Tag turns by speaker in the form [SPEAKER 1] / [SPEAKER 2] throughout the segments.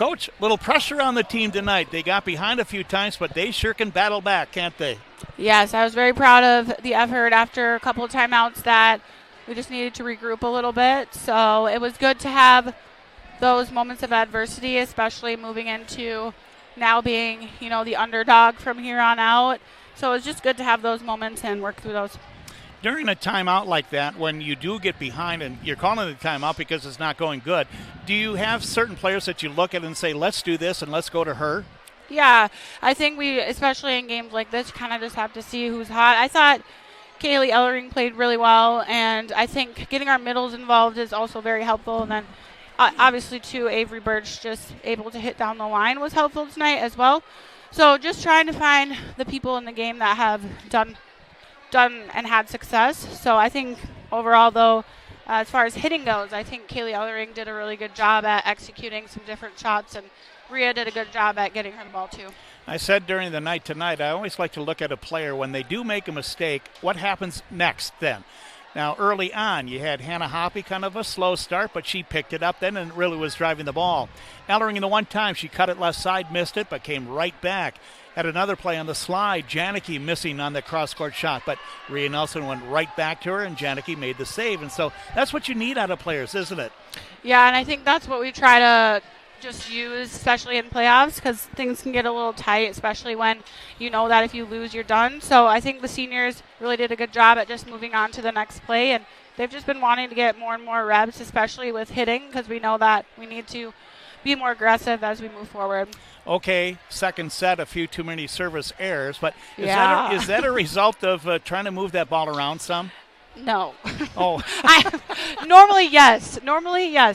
[SPEAKER 1] Coach, little pressure on the team tonight. They got behind a few times, but they sure can battle back, can't they?
[SPEAKER 2] Yes, I was very proud of the effort after a couple of timeouts that we just needed to regroup a little bit. So it was good to have those moments of adversity, especially moving into now being, the underdog from here on out. So it was just good to have those moments and work through those.
[SPEAKER 1] During a timeout like that, when you do get behind and you're calling the timeout because it's not going good, do you have certain players that you look at and say, let's do this and let's go to her?
[SPEAKER 2] Yeah, I think we, especially in games like this, kind of just have to see who's hot. I thought Kaylee Ellering played really well, and I think getting our middles involved is also very helpful. And then obviously, too, Avery Birch just able to hit down the line was helpful tonight as well. So just trying to find the people in the game that have done and had success. So I think overall, though, as far as hitting goes, I think Kaylee Ellering did a really good job at executing some different shots, and Rhea did a good job at getting her the ball, too.
[SPEAKER 1] I said during the night tonight, I always like to look at a player when they do make a mistake, what happens next then? Now, early on, you had Hannah Hoppy, kind of a slow start, but she picked it up then and really was driving the ball. Ellering, the one time, she cut it left side, missed it, but came right back. Had another play on the slide, Janicki missing on the cross-court shot, but Rhea Nelson went right back to her, and Janicki made the save. And so that's what you need out of players, isn't it?
[SPEAKER 2] Yeah, and I think that's what we try to just use, especially in playoffs, because things can get a little tight, especially when you know that if you lose, you're done. So I think the seniors really did a good job at just moving on to the next play, and they've just been wanting to get more and more reps, especially with hitting, because we know that we need to be more aggressive as we move forward.
[SPEAKER 1] Okay, second set, a few too many service errors, but is that a result of trying to move that ball around some?
[SPEAKER 2] No.
[SPEAKER 1] Oh.
[SPEAKER 2] Normally, yes.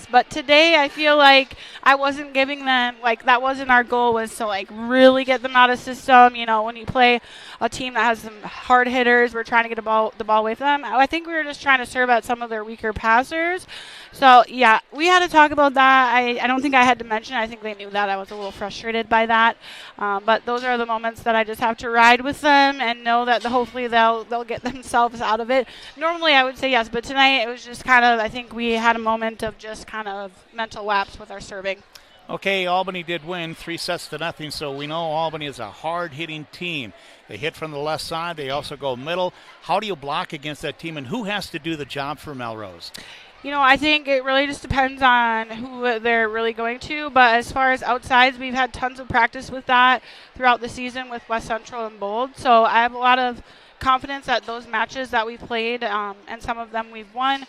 [SPEAKER 2] But today I feel like I wasn't giving them, that wasn't our goal, was to, really get them out of system. When you play a team that has some hard hitters, we're trying to get the ball away from them. I think we were just trying to serve at some of their weaker passers. So, yeah, we had to talk about that. I don't think I had to mention. I think they knew that. I was a little frustrated by that. But those are the moments that I just have to ride with them and know that hopefully they'll get themselves out of it. Normally I would say yes, but tonight it was just kind of, I think we had a moment of just kind of mental lapse with our serving.
[SPEAKER 1] Okay, Albany did win 3-0, so we know Albany is a hard-hitting team. They hit from the left side. They also go middle. How do you block against that team, and who has to do the job for Melrose?
[SPEAKER 2] I think it really just depends on who they're really going to. But as far as outsides, we've had tons of practice with that throughout the season with West Central and Bold. So I have a lot of confidence that those matches that we played, and some of them we've won,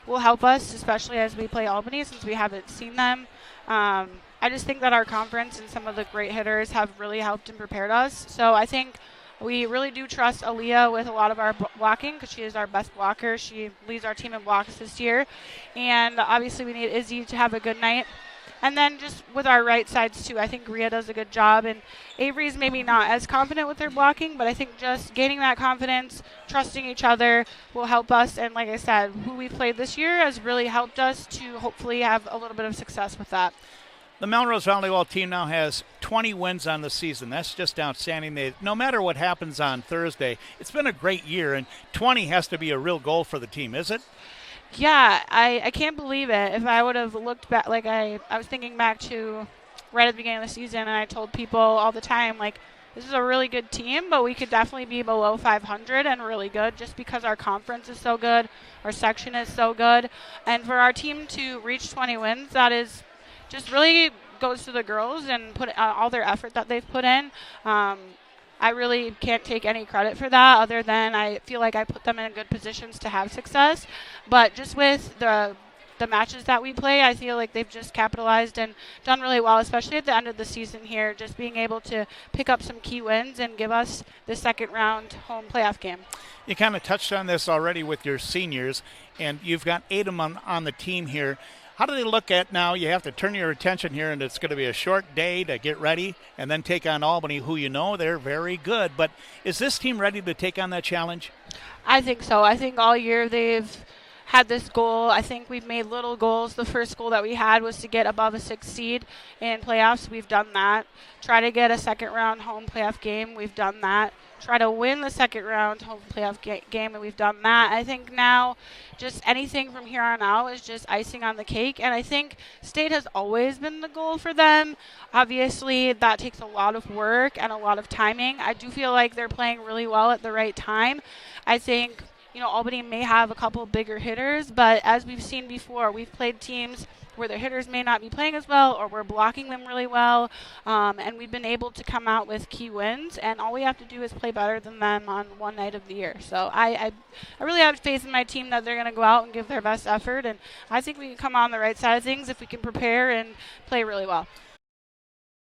[SPEAKER 2] will help us, especially as we play Albany since we haven't seen them. I just think that our conference and some of the great hitters have really helped and prepared us. So I think we really do trust Aaliyah with a lot of our blocking because she is our best blocker. She leads our team in blocks this year. And obviously we need Izzy to have a good night. And then just with our right sides, too, I think Rhea does a good job. And Avery's maybe not as confident with her blocking, but I think just gaining that confidence, trusting each other will help us. And like I said, who we've played this year has really helped us to hopefully have a little bit of success with that.
[SPEAKER 1] The Melrose Volleyball team now has 20 wins on the season. That's just outstanding. No matter what happens on Thursday, it's been a great year, and 20 has to be a real goal for the team, is it?
[SPEAKER 2] Yeah, I can't believe it. If I would have looked back, I was thinking back to right at the beginning of the season, and I told people all the time, this is a really good team, but we could definitely be below 500 and really good just because our conference is so good, our section is so good. And for our team to reach 20 wins, that is just really goes to the girls and put all their effort that they've put in. I really can't take any credit for that other than I feel like I put them in good positions to have success. But just with the matches that we play, I feel like they've just capitalized and done really well, especially at the end of the season here, just being able to pick up some key wins and give us the second round home playoff game.
[SPEAKER 1] You kind of touched on this already with your seniors, and you've got 8 of them on the team here. How do they look at now? You have to turn your attention here, and it's going to be a short day to get ready and then take on Albany, who they're very good. But is this team ready to take on that challenge?
[SPEAKER 2] I think so. I think all year they've had this goal. I think we've made little goals. The first goal that we had was to get above a 6 seed in playoffs. We've done that. Try to get a second round home playoff game. We've done that. Try to win the second round home playoff game, and we've done that. I think now just anything from here on out is just icing on the cake, and I think state has always been the goal for them. Obviously, that takes a lot of work and a lot of timing. I do feel like they're playing really well at the right time. I think Albany may have a couple bigger hitters, but as we've seen before, we've played teams where their hitters may not be playing as well, or we're blocking them really well, and we've been able to come out with key wins, and all we have to do is play better than them on one night of the year. So I really have faith in my team that they're going to go out and give their best effort, and I think we can come on the right side of things if we can prepare and play really well.